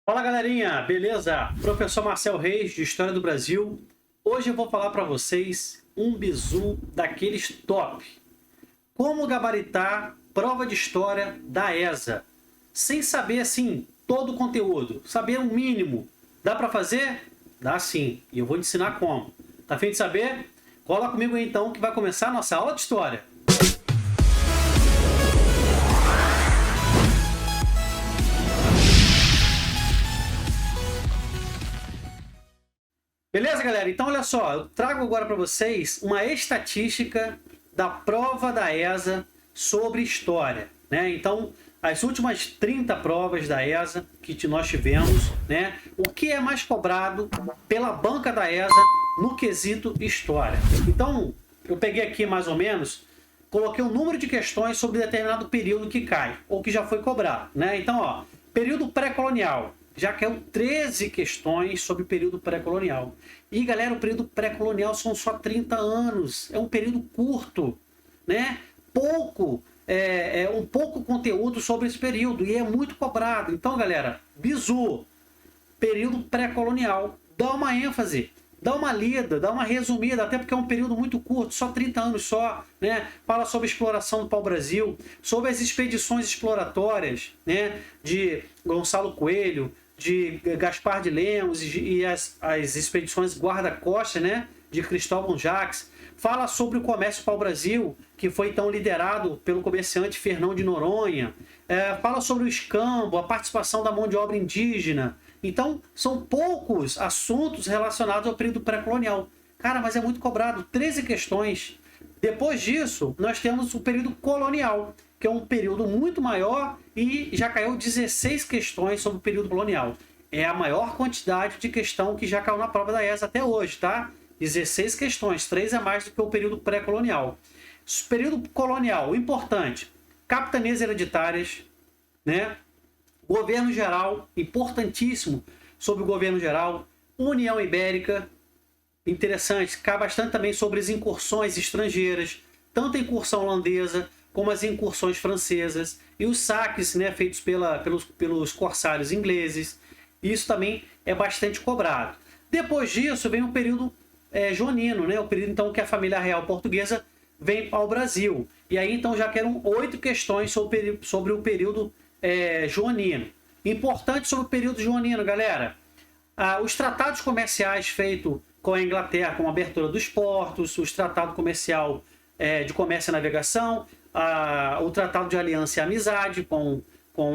Fala galerinha, beleza? Professor Marcel Reis, de História do Brasil. Hoje eu vou falar para vocês um bizu daqueles top. Como gabaritar prova de história da ESA. Sem saber, assim, todo o conteúdo. Saber o mínimo. Dá para fazer? Dá sim. E eu vou te ensinar como. Tá a fim de saber? Cola comigo aí, então que vai começar a nossa aula de história. Beleza, galera? Então, olha só, eu trago agora para vocês uma estatística da prova da ESA sobre história, né? Então, as últimas 30 provas da ESA que nós tivemos, né? O que é mais cobrado pela banca da ESA no quesito história. Então, eu peguei aqui mais ou menos, coloquei um número de questões sobre determinado período que cai, ou que já foi cobrado, né? Então, ó, período pré-colonial. Já caiu 13 questões sobre o período pré-colonial. E, galera, o período pré-colonial são só 30 anos. É um período curto, né? Um pouco conteúdo sobre esse período. E é muito cobrado. Então, galera, bizu, período pré-colonial. Dá uma ênfase, dá uma lida, dá uma resumida, até porque é um período muito curto, só 30 anos só, né? Fala sobre a exploração do pau-brasil, sobre as expedições exploratórias, né? De Gonçalo Coelho, de Gaspar de Lemos e as expedições guarda-costas, né, de Cristóvão Jacques. Fala sobre o comércio pau-brasil, que foi então liderado pelo comerciante Fernão de Noronha. Fala sobre o escambo, a participação da mão de obra indígena. Então, são poucos assuntos relacionados ao período pré-colonial. Cara, mas é muito cobrado. 13 questões. Depois disso, nós temos o período colonial, que é um período muito maior e já caiu 16 questões sobre o período colonial. É a maior quantidade de questão que já caiu na prova da ESA até hoje, tá? 16 questões, 3 a mais do que o período pré-colonial. Período colonial, importante, capitanias hereditárias, né? Governo geral, importantíssimo sobre o governo geral, União Ibérica, interessante, cai bastante também sobre as incursões estrangeiras, tanto a incursão holandesa como as incursões francesas e os saques, né, feitos pelos corsários ingleses. Isso também é bastante cobrado. Depois disso vem o período joanino, né, o período então que a família real portuguesa vem ao Brasil. E aí então já quero 8 questões sobre o período joanino. Importante sobre o período joanino, galera. Os tratados comerciais feitos com a Inglaterra, com a abertura dos portos, os tratados comercial de comércio e navegação, o tratado de aliança e amizade com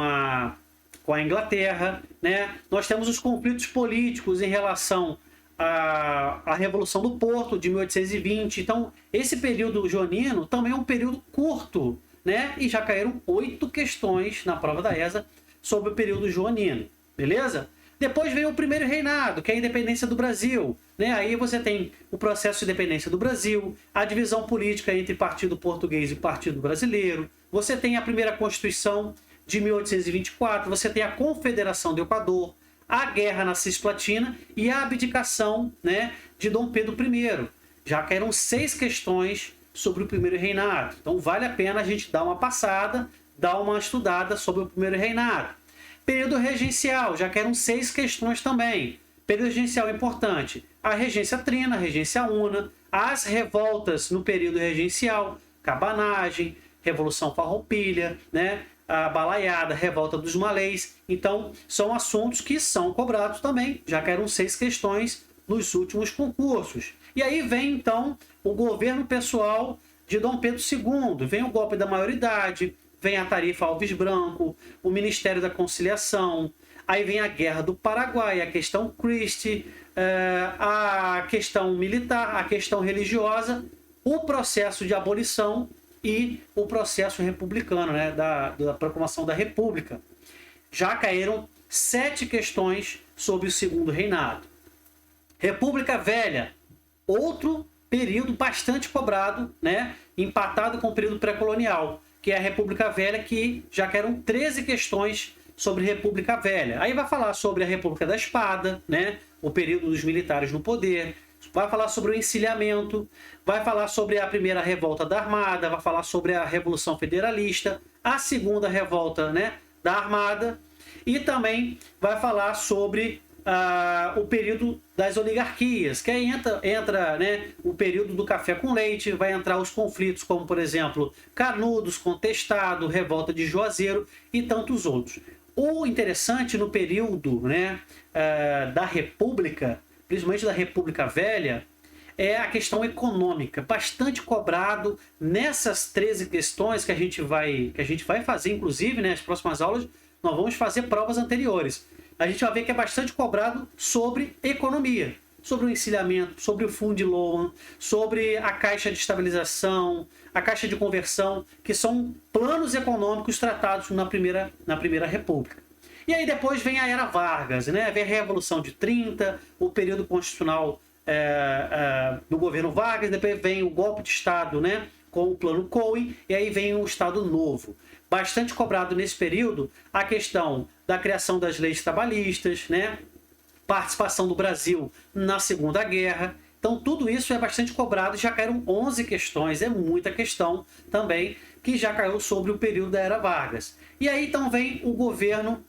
a Inglaterra, né? Nós temos os conflitos políticos em relação à Revolução do Porto de 1820. Então, esse período joanino também é um período curto, né? E já caíram 8 questões na prova da ESA sobre o período joanino, beleza? Depois vem o primeiro reinado, que é a independência do Brasil, né? Aí você tem o processo de independência do Brasil, a divisão política entre partido português e partido brasileiro, você tem a primeira Constituição de 1824, você tem a Confederação do Equador, a guerra na Cisplatina e a abdicação, né, de Dom Pedro I. Já caíram 6 questões sobre o primeiro reinado. Então vale a pena a gente dar uma passada, dar uma estudada sobre o primeiro reinado. Período regencial, já que eram 6 questões também. Período regencial importante. A regência trina, a regência una, as revoltas no período regencial, cabanagem, Revolução Farroupilha, né? A balaiada, revolta dos malês. Então, são assuntos que são cobrados também, já que eram 6 questões nos últimos concursos. E aí vem, então, o governo pessoal de Dom Pedro II. Vem o golpe da maioridade, vem a tarifa Alves Branco, o Ministério da Conciliação, aí vem a Guerra do Paraguai, a questão Christie, a questão militar, a questão religiosa, o processo de abolição e o processo republicano, né, da proclamação da República. Já caíram 7 questões sobre o segundo reinado. República Velha, outro período bastante cobrado, né, empatado com o período pré-colonial, que é a República Velha, que já eram 13 questões sobre República Velha. Aí vai falar sobre a República da Espada, né, o período dos militares no poder, vai falar sobre o encilhamento, vai falar sobre a primeira revolta da Armada, vai falar sobre a Revolução Federalista, a segunda revolta, né, da Armada, E também vai falar sobre o período das oligarquias, que aí entra né, o período do café com leite, vai entrar os conflitos como, por exemplo, Canudos, Contestado, Revolta de Juazeiro e tantos outros. O interessante no período né, da República, principalmente da República Velha, é a questão econômica, bastante cobrado nessas 13 questões que a gente vai fazer, inclusive, né, nas próximas aulas, nós vamos fazer provas anteriores. A gente vai ver que é bastante cobrado sobre economia, sobre o encilhamento, sobre o fundo de Loan, sobre a caixa de estabilização, a caixa de conversão, que são planos econômicos tratados na primeira República. E aí depois vem a Era Vargas, né? Vem a Revolução de 30, o período constitucional do governo Vargas, depois vem o golpe de Estado, né? Com o plano Cohen, e aí vem o Estado Novo. Bastante cobrado nesse período a questão da criação das leis trabalhistas, né? Participação do Brasil na Segunda Guerra. Então tudo isso é bastante cobrado, já caíram 11 questões, é muita questão também, que já caiu sobre o período da Era Vargas. E aí então vem o governo,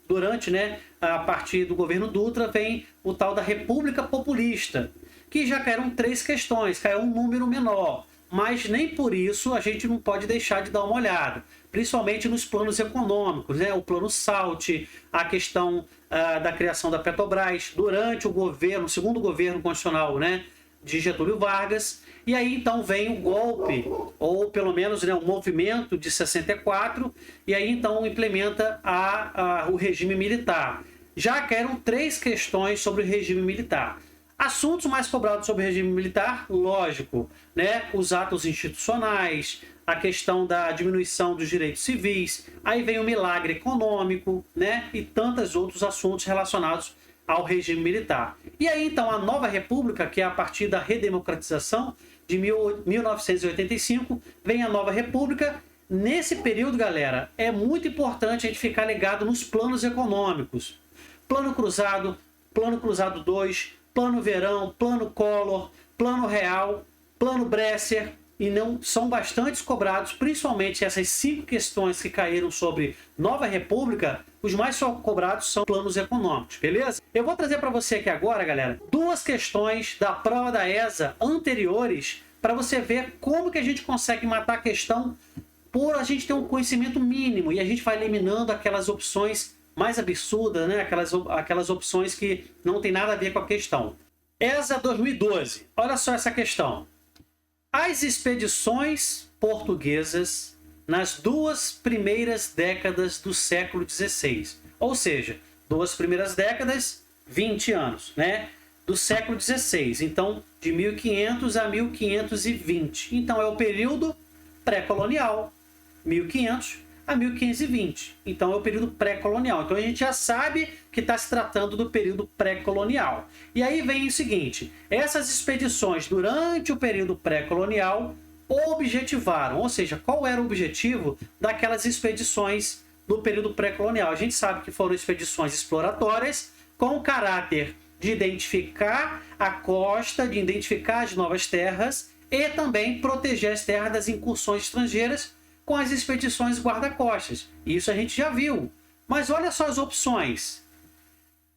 né, a partir do governo Dutra, vem o tal da República Populista, que já caíram 3 questões, caiu um número menor, mas nem por isso a gente não pode deixar de dar uma olhada, principalmente nos planos econômicos, né? O plano SALT, a questão da criação da Petrobras durante o segundo governo constitucional, né, de Getúlio Vargas. E aí então vem o golpe, ou pelo menos né, o movimento de 64, e aí então implementa o regime militar. Já caíram 3 questões sobre o regime militar. Assuntos mais cobrados sobre o regime militar, lógico, né? Os atos institucionais, a questão da diminuição dos direitos civis, aí vem o milagre econômico, né? E tantos outros assuntos relacionados ao regime militar. E aí então a nova república, que é a partir da redemocratização de 1985, vem a nova república. Nesse período, galera, é muito importante a gente ficar ligado nos planos econômicos. Plano Cruzado 2, Plano Verão, Plano Collor, Plano Real, Plano Bresser, e não são bastante cobrados, principalmente essas 5 questões que caíram sobre Nova República, os mais cobrados são planos econômicos, beleza? Eu vou trazer para você aqui agora, galera, 2 questões da prova da ESA anteriores, para você ver como que a gente consegue matar a questão por a gente ter um conhecimento mínimo, e a gente vai eliminando aquelas opções mais absurdas, né? Aquelas opções que não tem nada a ver com a questão. ESA 2012, olha só essa questão. As expedições portuguesas nas 2 primeiras décadas do século XVI, ou seja, 2 primeiras décadas, 20 anos, né? Do século XVI, então de 1500 a 1520. Então é o período pré-colonial, 1500 a 1520. Então é o período pré-colonial. Então a gente já sabe que está se tratando do período pré-colonial. E aí vem o seguinte, essas expedições durante o período pré-colonial objetivaram, ou seja, qual era o objetivo daquelas expedições no período pré-colonial? A gente sabe que foram expedições exploratórias com o caráter de identificar a costa, de identificar as novas terras e também proteger as terras das incursões estrangeiras com as expedições guarda-costas. Isso a gente já viu. Mas olha só as opções.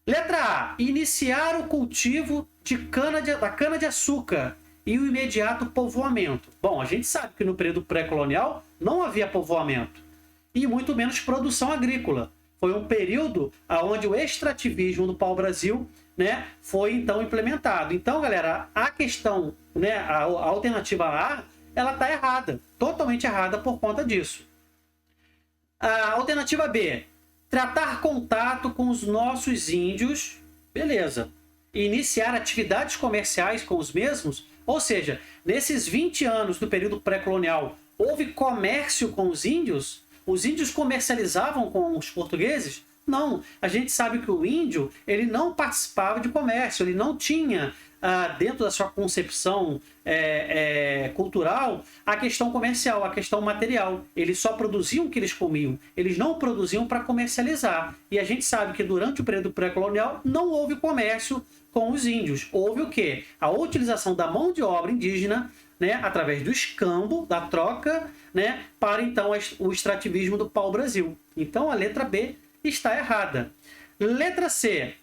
Letra A. Iniciar o cultivo da cana-de-açúcar e o imediato povoamento. Bom, a gente sabe que no período pré-colonial não havia povoamento. E muito menos produção agrícola. Foi um período onde o extrativismo do pau-brasil, né, foi então implementado. Então, galera, a questão, né, a alternativa A, ela está errada, totalmente errada por conta disso. A alternativa B, tratar contato com os nossos índios, beleza. Iniciar atividades comerciais com os mesmos, ou seja, nesses 20 anos do período pré-colonial, houve comércio com os índios comercializavam com os portugueses? Não, a gente sabe que o índio, ele não participava de comércio, ele não tinha dentro da sua concepção cultural a questão comercial, a questão material. Eles só produziam o que eles comiam, eles não produziam para comercializar. E a gente sabe que durante o período pré-colonial não houve comércio com os índios. Houve o quê? A utilização da mão de obra indígena, né, através do escambo, da troca, né, para então o extrativismo do pau-brasil. Então a letra B está errada. Letra C.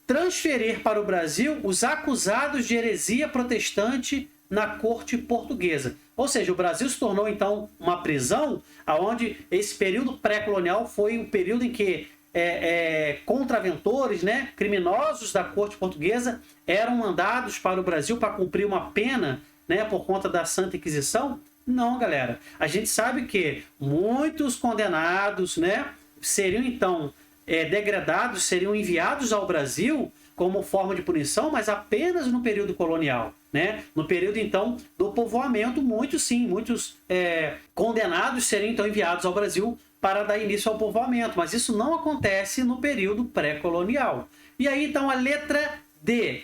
Transferir para o Brasil os acusados de heresia protestante na corte portuguesa. Ou seja, o Brasil se tornou, então, uma prisão, onde esse período pré-colonial foi o período em que contraventores, né, criminosos da corte portuguesa eram mandados para o Brasil para cumprir uma pena, né, por conta da Santa Inquisição. Não, galera. A gente sabe que muitos condenados, né, seriam, então, degradados, seriam enviados ao Brasil como forma de punição, mas apenas no período colonial, né? No período, então, do povoamento, muitos condenados seriam, então, enviados ao Brasil para dar início ao povoamento, mas isso não acontece no período pré-colonial. E aí, então, a letra D.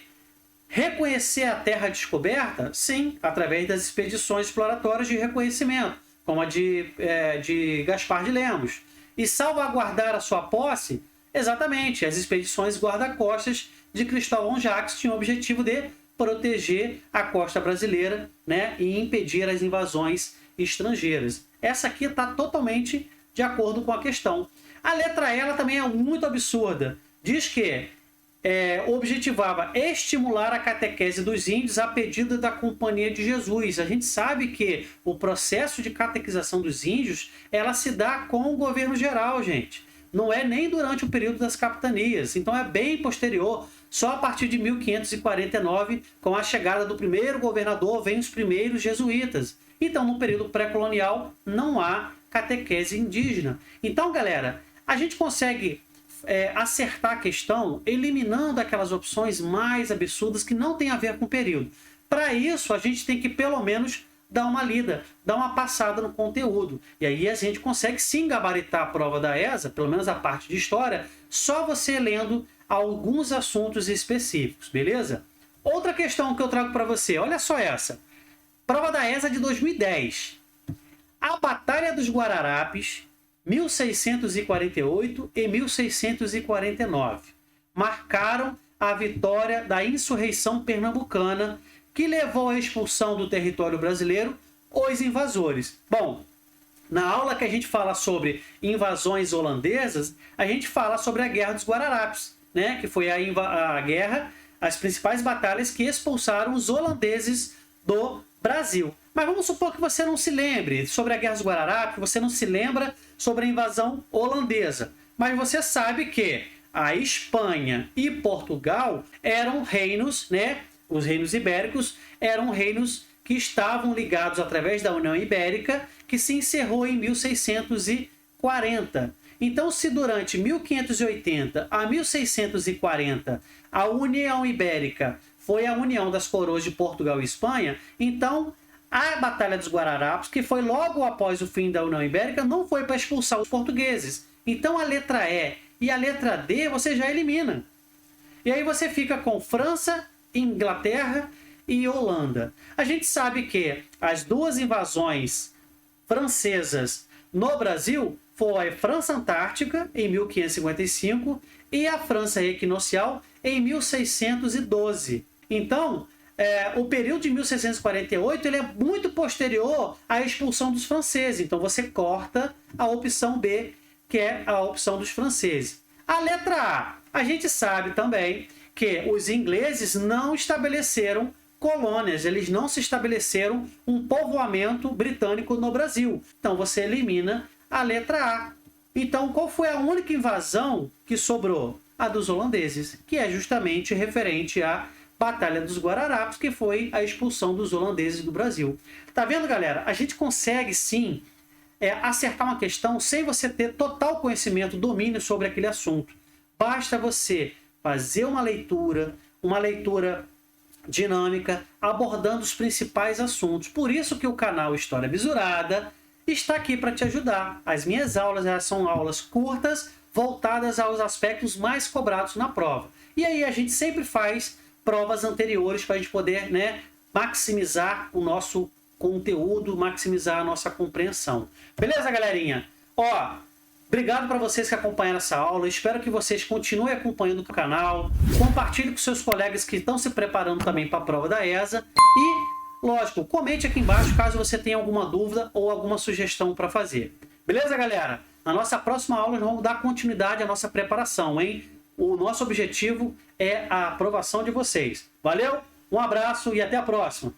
Reconhecer a terra descoberta? Sim, através das expedições exploratórias de reconhecimento, como a de Gaspar de Lemos. E salvaguardar a sua posse? Exatamente, as expedições guarda-costas de Cristóvão Jacques tinham o objetivo de proteger a costa brasileira, né, e impedir as invasões estrangeiras. Essa aqui está totalmente de acordo com a questão. A letra E ela também é muito absurda. Diz que objetivava estimular a catequese dos índios a pedido da Companhia de Jesus. A gente sabe que o processo de catequização dos índios ela se dá com o governo geral, gente. Não é nem durante o período das capitanias. Então é bem posterior. Só a partir de 1549, com a chegada do primeiro governador, vêm os primeiros jesuítas. Então, no período pré-colonial, não há catequese indígena. Então, galera, a gente consegue acertar a questão eliminando aquelas opções mais absurdas que não têm a ver com o período. Para isso, a gente tem que, pelo menos, dar uma lida, dar uma passada no conteúdo. E aí a gente consegue sim gabaritar a prova da ESA, pelo menos a parte de história, só você lendo alguns assuntos específicos, beleza? Outra questão que eu trago para você, olha só essa. Prova da ESA de 2010. A Batalha dos Guararapes, 1648 e 1649, marcaram a vitória da insurreição pernambucana, que levou à expulsão do território brasileiro os invasores. Bom, na aula que a gente fala sobre invasões holandesas, a gente fala sobre a Guerra dos Guararapes, né? Que foi a guerra, as principais batalhas que expulsaram os holandeses do Brasil. Mas vamos supor que você não se lembre sobre a Guerra dos Guararapes, você não se lembra sobre a invasão holandesa. Mas você sabe que a Espanha e Portugal eram reinos, né? Os reinos ibéricos eram reinos que estavam ligados através da União Ibérica, que se encerrou em 1640. Então, se durante 1580 a 1640 a União Ibérica foi a união das coroas de Portugal e Espanha, então a Batalha dos Guararapes, que foi logo após o fim da União Ibérica, não foi para expulsar os portugueses. Então a letra E e a letra D você já elimina. E aí você fica com França, Inglaterra e Holanda. A gente sabe que as duas invasões francesas no Brasil foi a França Antártica em 1555 e a França Equinocial em 1612. Então, o período de 1648 ele é muito posterior à expulsão dos franceses. Então você corta a opção B, que é a opção dos franceses. A letra A gente sabe também que os ingleses não estabeleceram colônias, eles não se estabeleceram um povoamento britânico no Brasil. Então você elimina a letra A. Então qual foi a única invasão que sobrou? A dos holandeses, que é justamente referente à Batalha dos Guararapes, que foi a expulsão dos holandeses do Brasil. Tá vendo, galera? A gente consegue sim acertar uma questão sem você ter total conhecimento, domínio sobre aquele assunto. Basta você fazer uma leitura dinâmica, abordando os principais assuntos. Por isso que o canal História Bisurada está aqui para te ajudar. As minhas aulas são aulas curtas, voltadas aos aspectos mais cobrados na prova. E aí a gente sempre faz provas anteriores para a gente poder, né, maximizar o nosso conteúdo, maximizar a nossa compreensão. Beleza, galerinha? Ó, obrigado para vocês que acompanharam essa aula. Espero que vocês continuem acompanhando o canal. Compartilhe com seus colegas que estão se preparando também para a prova da ESA. E, lógico, comente aqui embaixo caso você tenha alguma dúvida ou alguma sugestão para fazer. Beleza, galera? Na nossa próxima aula, nós vamos dar continuidade à nossa preparação, hein? O nosso objetivo é a aprovação de vocês. Valeu? Um abraço e até a próxima!